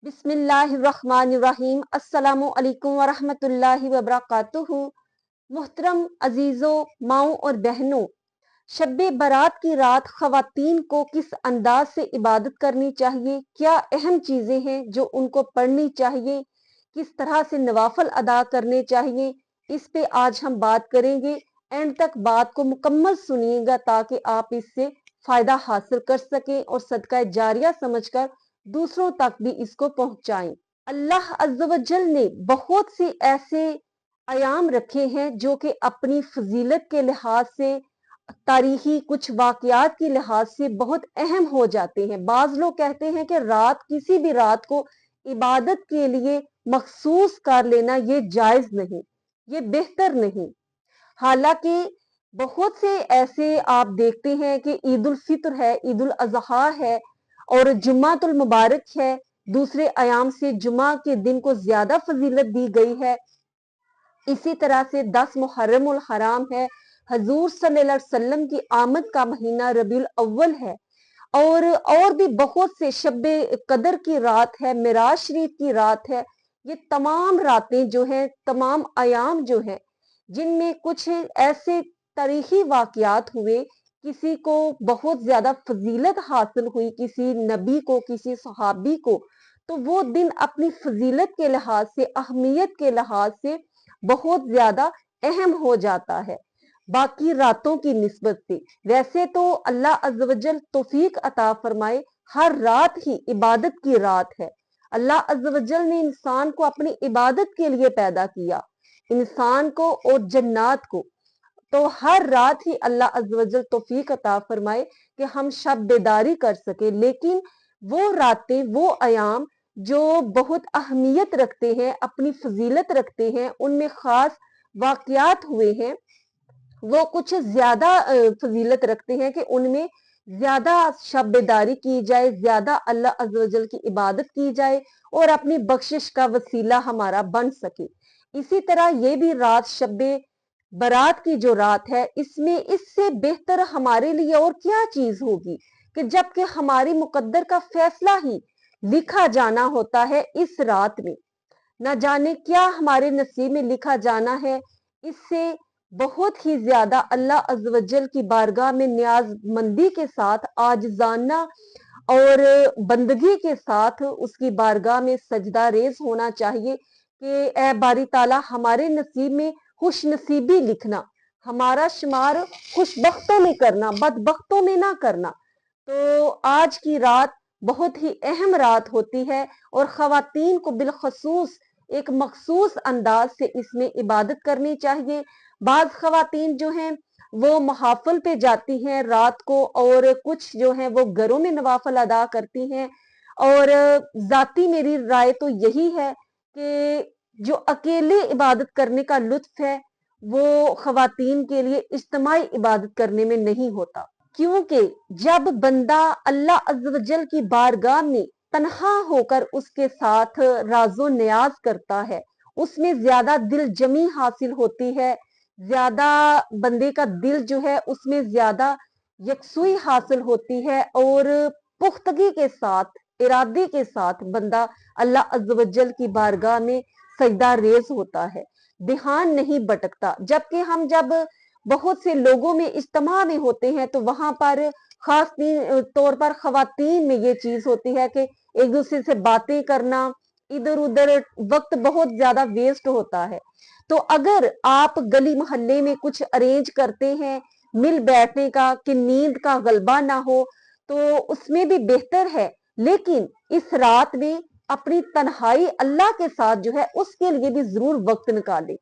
बिस्मिल्लाहिर्रहमानिर्रहीम। अस्सलामु अलैकुम वरहमतुल्लाहि वबरकातुहू। मोहतरम अजीजों, माओ और बहनों, शब्बे बारात की रात ख़वातीन को किस अंदाज से इबादत करनी चाहिए, क्या अहम चीज़ें हैं जो उनको पढ़नी चाहिए, किस तरह से नवाफल अदा करने चाहिए, इस पे आज हम बात करेंगे। एंड तक बात को मुकम्मल सुनिएगा ताकि आप इससे फ़ायदा हासिल कर सकें और सदका जारिया समझकर दूसरों तक भी इसको पहुंचाएं। अल्लाह अज़्ज़ व जल ने बहुत से ऐसे आयाम रखे हैं जो कि अपनी फजीलत के लिहाज से, तारीखी कुछ वाकयात के लिहाज से बहुत अहम हो जाते हैं। बाज लोग कहते हैं कि रात, किसी भी रात को इबादत के लिए मखसूस कर लेना ये जायज नहीं, ये बेहतर नहीं। हालांकि बहुत से ऐसे आप देखते हैं कि ईद उल फित्र है, ईद उल अजहा है और जुम्मातुल मुबारक है, दूसरे आयाम से जुमा के दिन को ज्यादा फजीलत दी गई है। इसी तरह से 10 मुहर्रम उल हराम है, हजूर सल्लल्लाहु अलैहि वसल्लम की आमद का महीना रबीउल अव्वल है और भी बहुत से, शब्बे कदर की रात है, मिराज शरीफ की रात है। ये तमाम रातें जो हैं, तमाम आयाम जो हैं, जिनमें कुछ ऐसे तारीखी वाकयात हुए, किसी को बहुत ज्यादा फजीलत हासिल हुई, किसी नबी को, किसी सहाबी को, तो वो दिन अपनी फजीलत के लिहाज से, अहमियत के लिहाज से बहुत ज्यादा अहम हो जाता है बाकी रातों की निस्बत से। वैसे तो अल्लाह अज़्ज़ व जल तौफीक अता फरमाए, हर रात ही इबादत की रात है। अल्लाह अज़्ज़ व जल ने इंसान को अपनी इबादत के लिए पैदा किया, इंसान को और जन्नात को। तो हर रात ही अल्लाह अज़्ज़ व जल तौफीक अता फरमाए कि हम शब बेदारी कर सके। लेकिन वो रातें, वो आयाम जो बहुत अहमियत रखते हैं, अपनी फजीलत रखते हैं, उनमें खास वाकयात हुए हैं, वो कुछ ज्यादा फजीलत रखते हैं कि उनमें ज्यादा शब बेदारी की जाए, ज्यादा अल्लाह अज़्ज़ व जल की इबादत की जाए और अपनी बख्शिश का वसीला हमारा बन सके। इसी तरह ये भी रात, शब्बे बारात की जो रात है, इसमें इससे बेहतर हमारे लिए और क्या चीज होगी कि जबकि हमारी मुकद्दर का फैसला ही लिखा जाना होता है इस रात में। न जाने क्या हमारे नसीब में लिखा जाना है। इससे बहुत ही ज्यादा अल्लाह अज़्ज़ व जल की बारगाह में न्याजमंदी के साथ, आजिज़ाना और बंदगी के साथ उसकी बारगाह में सजदा रेज होना चाहिए कि ए बारी ताला, हमारे नसीब में खुश नसीबी लिखना, हमारा शुमार खुशबख्तों में करना, बदबख्तों में ना करना। तो आज की रात बहुत ही अहम रात होती है और ख़वातीन को बिलखसूस एक मखसूस अंदाज से इसमें इबादत करनी चाहिए। बाज ख़वातीन जो हैं वो महाफिल पे जाती हैं रात को, और कुछ जो हैं वो घरों में नवाफिल अदा करती हैं। और जाती मेरी राय तो यही है कि जो अकेले इबादत करने का लुत्फ है वो ख़वातीन के लिए इज्तिमाई इबादत करने में नहीं होता। क्योंकि जब बंदा अल्लाह अज़्ज़ व जल की बारगाह में तन्हा होकर उसके साथ राजो नियाज करता है, उसमें ज्यादा दिल जमी हासिल होती है, ज्यादा बंदे का दिल जो है उसमें ज्यादा यकसुई हासिल होती है और पुख्तगी के साथ, इरादे के साथ बंदा अल्लाह अज़्ज़ व जल की बारगाह में सजदा रेज होता है, ध्यान नहीं भटकता। जबकि हम जब बहुत से लोगों में इज्तिमा में होते हैं तो वहां पर खास तौर पर खवातीन में ये चीज होती है कि एक दूसरे से बातें करना, इधर उधर वक्त बहुत ज्यादा वेस्ट होता है। तो अगर आप गली मोहल्ले में कुछ अरेंज करते हैं मिल बैठने का कि नींद का गलबा ना हो, तो उसमें भी बेहतर है। लेकिन इस रात में अपनी तन्हाई अल्लाह के साथ जो है उसके लिए भी जरूर वक्त निकालें,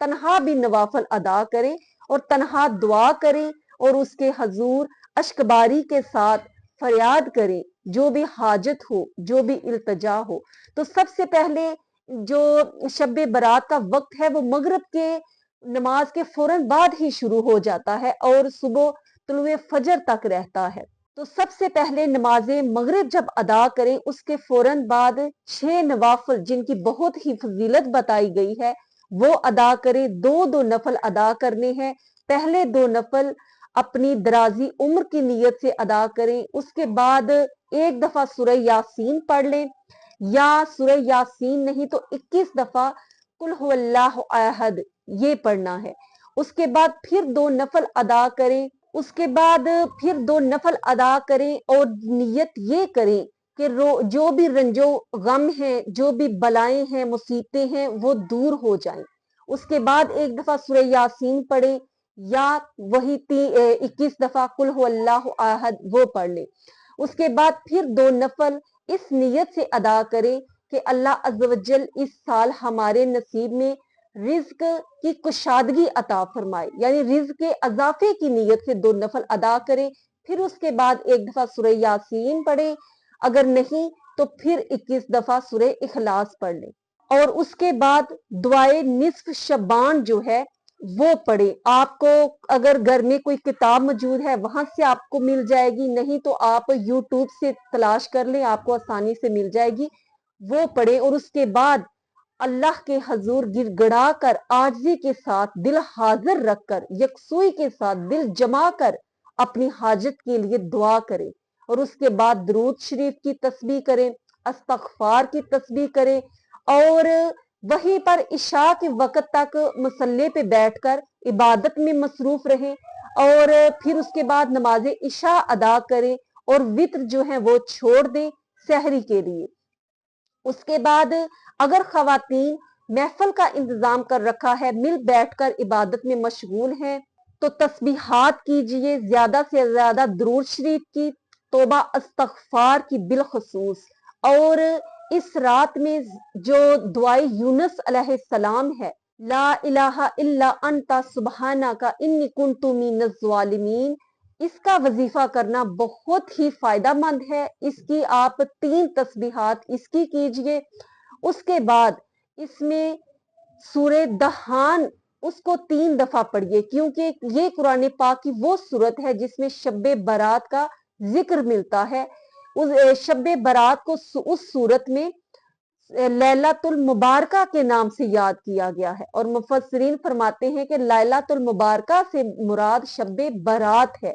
तन्हा भी नवाफल अदा करें और तन्हा दुआ करें और उसके हजूर अश्कबारी के साथ फरियाद करें, जो भी हाजत हो, जो भी इल्तजा हो। तो सबसे पहले जो शब्बे बारात का वक्त है वो मगरिब के नमाज के फौरन बाद ही शुरू हो जाता है और सुबह तुलुए फजर तक रहता है। तो सबसे पहले नमाजे मगरिब जब अदा करें, उसके फौरन बाद 6 नवाफिल जिनकी बहुत ही फजीलत बताई गई है वो अदा करें। 2-2 नफल अदा करने हैं। पहले 2 नफल अपनी दराजी उम्र की नीयत से अदा करें, उसके बाद एक दफा सूरह यासीन पढ़ लें, یا سورہ یاسین نہیں تو 21 دفعہ قل هو اللہ احد یہ پڑھنا ہے۔ اس کے بعد پھر 2 نفل ادا کریں، اس کے بعد پھر 2 نفل ادا کریں اور نیت یہ کریں کہ جو بھی رنجو غم ہیں، جو بھی بلائیں ہیں، مصیبتیں ہیں، وہ دور ہو جائیں۔ اس کے بعد ایک دفعہ سورہ یاسین پڑھیں یا وہی 21 دفعہ قل هو اللہ احد وہ پڑھ لیں۔ اس کے بعد پھر 2 نفل اس نیت سے ادا کریں کہ اللہ عز و جل اس سال ہمارے نصیب میں رزق کی کشادگی عطا فرمائے، یعنی رزق کے اضافے کی نیت سے 2 نفل ادا کریں۔ پھر اس کے بعد ایک دفعہ سورہ یاسین پڑھیں، اگر نہیں تو پھر 21 دفعہ سورہ اخلاص پڑھ لیں، اور اس کے بعد دعائے نصف شبان جو ہے وہ پڑھیں۔ آپ کو اگر گھر میں کوئی کتاب موجود ہے وہاں سے آپ کو مل جائے گی، نہیں تو آپ یوٹیوب سے تلاش کر لیں، آپ کو آسانی سے مل جائے گی، وہ پڑھیں۔ اور اس کے بعد اللہ کے حضور گر گڑا کر، عاجزی کے ساتھ، دل حاضر رکھ کر، یکسوئی کے ساتھ دل جما کر اپنی حاجت کے لیے دعا کریں، اور اس کے بعد درود شریف کی تسبیح کریں، استغفار کی تسبیح کریں، اور وہیں پر عشاء کے وقت تک مصلی پہ بیٹھ کر عبادت میں مصروف رہیں، اور پھر اس کے بعد نماز عشاء ادا کریں، اور وتر جو ہے وہ چھوڑ دیں سحری کے لیے۔ اس کے بعد اگر خواتین محفل کا انتظام کر رکھا ہے، مل بیٹھ کر عبادت میں مشغول ہیں، تو تسبیحات کیجئے، زیادہ سے زیادہ درود شریف کی، توبہ استغفار کی بالخصوص، اور اس رات میں جو دعائے یونس علیہ السلام ہے، لا الہ الا انت سبحانک انی کنت من الظالمین، اس کا وظیفہ کرنا بہت ہی فائدہ مند ہے۔ اس کی آپ 3 تسبیحات اس کی کیجئے۔ اس کے بعد اس میں سورہ دہان اس کو 3 دفعہ پڑھیے، کیونکہ یہ قرآن پاک کی وہ سورت ہے جس میں شب برات کا ذکر ملتا ہے۔ اس شب برات کو اس سورت میں لیلۃ المبارکہ کے نام سے یاد کیا گیا ہے، اور مفسرین فرماتے ہیں کہ لیلۃ المبارکہ سے مراد شب برات ہے،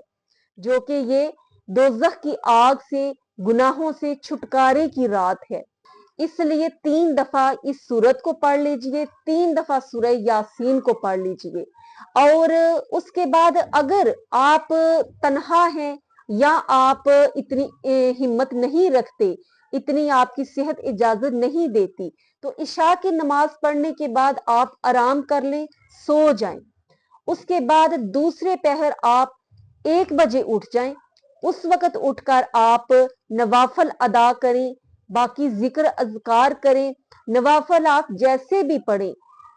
جو کہ یہ دوزخ کی آگ سے، گناہوں سے چھٹکارے کی رات ہے۔ اس لیے 3 دفعہ اس سورت کو پڑھ لیجئے، 3 دفعہ سورہ یاسین کو پڑھ لیجئے، اور اس کے بعد اگر آپ تنہا ہیں یا آپ اتنی ہمت نہیں رکھتے، اتنی آپ کی صحت اجازت نہیں دیتی، تو عشاء کی نماز پڑھنے کے بعد آپ آرام کر لیں، سو جائیں۔ اس کے بعد دوسرے پہر آپ 1 بجے اٹھ جائیں، اس وقت اٹھ کر آپ نوافل ادا کریں، باقی ذکر اذکار کریں، نوافل آپ جیسے بھی پڑھیں۔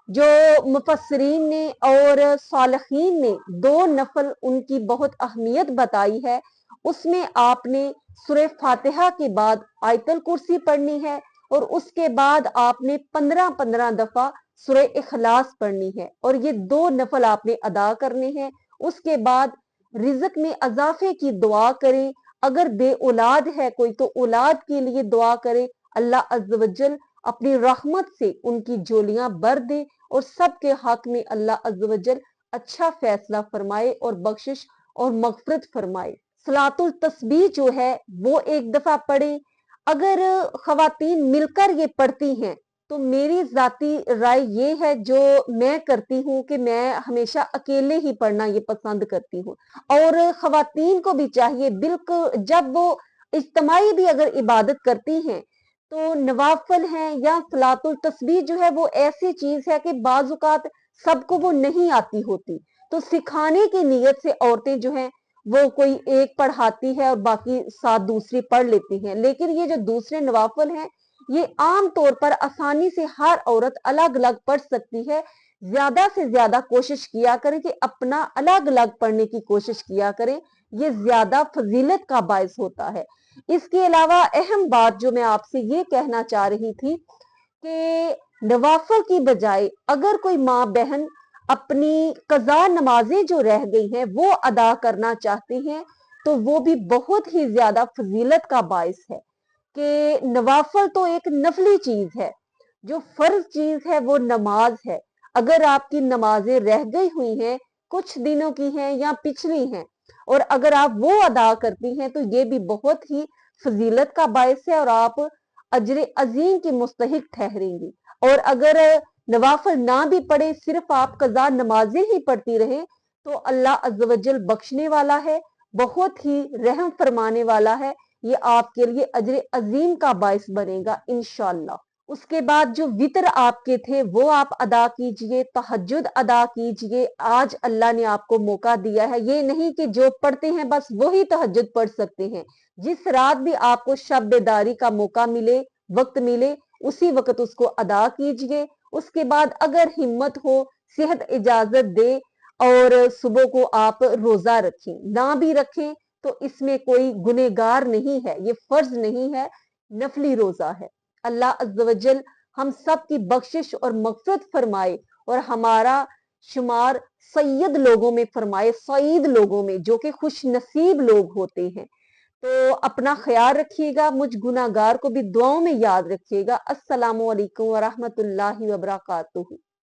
جو مفسرین نے اور صالحین نے 2 نفل ان کی بہت اہمیت بتائی ہے، اس میں آپ نے سورہ فاتحہ کے بعد آیت الکرسی پڑھنی ہے، اور اس کے بعد آپ نے 15 دفعہ سورہ اخلاص پڑھنی ہے، اور یہ 2 نفل آپ نے ادا کرنے ہیں۔ اس کے بعد رزق میں اضافے کی دعا کریں، اگر بے اولاد ہے کوئی تو اولاد کے لیے دعا کریں، اللہ عز و جل اپنی رحمت سے ان کی جولیاں بھر دے، اور سب کے حق میں اللہ عز و جل اچھا فیصلہ فرمائے اور بخشش اور مغفرت فرمائے۔ صلاۃ التسبیح جو ہے وہ 1 دفعہ پڑھیں۔ اگر خواتین مل کر یہ پڑھتی ہیں تو میری ذاتی رائے یہ ہے، جو میں کرتی ہوں، کہ میں ہمیشہ اکیلے ہی پڑھنا یہ پسند کرتی ہوں، اور خواتین کو بھی چاہیے بالکل جب وہ اجتماعی بھی اگر عبادت کرتی ہیں تو نوافل ہیں یا صلاۃ التسبیح جو ہے وہ ایسی چیز ہے کہ بعض اوقات سب کو وہ نہیں آتی ہوتی، تو سکھانے کی نیت سے عورتیں جو ہیں وہ کوئی ایک پڑھاتی ہے اور باقی 7 دوسری پڑھ لیتی ہیں، لیکن یہ جو دوسرے نوافل ہیں یہ عام طور پر آسانی سے ہر عورت الگ الگ پڑھ سکتی ہے۔ زیادہ سے زیادہ کوشش کیا کریں کہ اپنا الگ الگ پڑھنے کی کوشش کیا کریں، یہ زیادہ فضیلت کا باعث ہوتا ہے۔ اس کے علاوہ اہم بات جو میں آپ سے یہ کہنا چاہ رہی تھی کہ نوافل کی بجائے اگر کوئی ماں بہن اپنی قضا نمازیں جو رہ گئی ہیں وہ ادا کرنا چاہتے ہیں تو وہ بھی بہت ہی زیادہ فضیلت کا باعث ہے، کہ نوافل تو ایک نفلی چیز ہے، جو فرض چیز ہے وہ نماز ہے۔ اگر آپ کی نمازیں رہ گئی ہوئی ہیں، کچھ دنوں کی ہیں یا پچھلی ہیں، اور اگر آپ وہ ادا کرتی ہیں تو یہ بھی بہت ہی فضیلت کا باعث ہے، اور آپ अजर अजीम की मुस्तहिक ठहरेंगी। और अगर नवाफिल ना भी पढ़े, सिर्फ आप कज़ा नमाजें ही पढ़ती रहे, तो अल्लाह अज़्ज़ वजल बख्शने वाला है, बहुत ही रहम फरमाने वाला है। ये आपके लिए अजर अजीम का बायस बनेगा इंशाअल्लाह। उसके बाद जो वितर आपके थे वो आप अदा कीजिए, तहज्जुद अदा कीजिए। आज अल्लाह ने आपको मौका दिया है, ये नहीं कि जो पढ़ते हैं बस वही तहज्जुद पढ़ सकते हैं। जिस रात भी आपको शब बेदारी का मौका मिले, वक्त मिले, उसी वक्त उसको अदा कीजिए। उसके बाद अगर हिम्मत हो, सेहत इजाजत दे और सुबह को आप रोजा रखें, ना भी रखें तो इसमें कोई गुनेगार नहीं है, ये फर्ज नहीं है, नफली रोजा है। अल्लाह अज़्ज़ वजल हम सब की बख्शिश और मग़फ़िरत फरमाए और हमारा शुमार सैयद लोगों में फरमाए, सईद लोगों में, जो कि खुश नसीब लोग होते हैं। तो अपना ख्याल रखिएगा, मुझ गुनाहगार को भी दुआओं में याद रखिएगा। अस्सलामु अलैकुम व रहमतुल्लाहि व बरकातुहू।